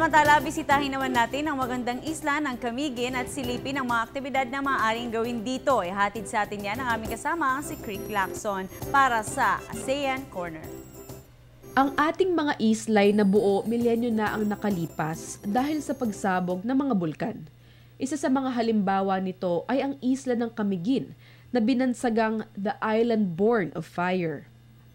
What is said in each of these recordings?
Samantala, bisitahin naman natin ang magandang isla ng Camiguin at silipin ang mga aktibidad na maaaring gawin dito. Ihatid sa atin yan ang aming kasama, si Crick Lacson, para sa ASEAN Corner. Ang ating mga islay na buo milenyo na ang nakalipas dahil sa pagsabog ng mga bulkan. Isa sa mga halimbawa nito ay ang isla ng Camiguin na binansagang the island born of fire.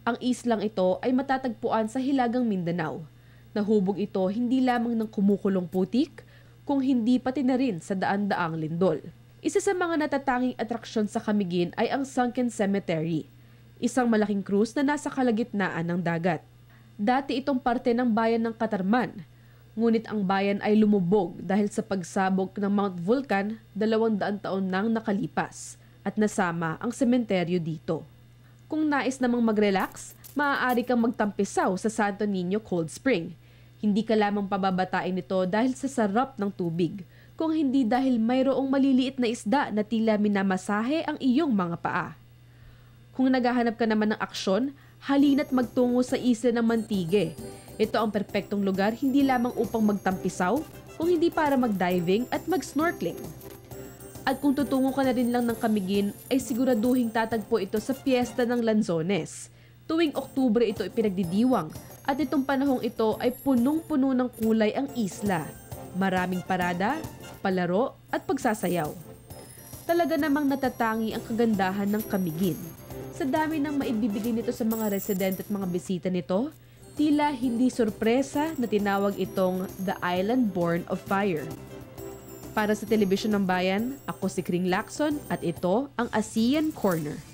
Ang islang ito ay matatagpuan sa Hilagang Mindanao. Nahubog ito hindi lamang ng kumukulong putik, kung hindi pati na rin sa daan-daang lindol. Isa sa mga natatanging atraksyon sa Camiguin ay ang Sunken Cemetery, isang malaking krus na nasa kalagitnaan ng dagat. Dati itong parte ng bayan ng Catarman, ngunit ang bayan ay lumubog dahil sa pagsabog ng Mount Vulcan 200 taon nang nakalipas at nasama ang sementeryo dito. Kung nais namang mag-relax, maaari kang magtampisaw sa Santo Niño Cold Spring. Hindi ka lamang pababatain nito dahil sa sarap ng tubig, kung hindi dahil mayroong maliliit na isda na tila minamasahe ang iyong mga paa. Kung naghahanap ka naman ng aksyon, halina't magtungo sa isla ng Mantigue. Ito ang perpektong lugar hindi lamang upang magtampisaw, kung hindi para mag-diving at mag-snorkeling. At kung tutungo ka na rin lang ng Camiguin, ay siguraduhing tatagpo ito sa Fiesta ng Lanzones. Tuwing Oktubre ito ipinagdidiwang at itong panahong ito ay punong-puno ng kulay ang isla. Maraming parada, palaro at pagsasayaw. Talaga namang natatangi ang kagandahan ng Camiguin. Sa dami ng maibibigay nito sa mga residente at mga bisita nito, tila hindi sorpresa na tinawag itong the island born of fire. Para sa Telebisyon ng Bayan, ako si Crick Lacson at ito ang ASEAN Corner.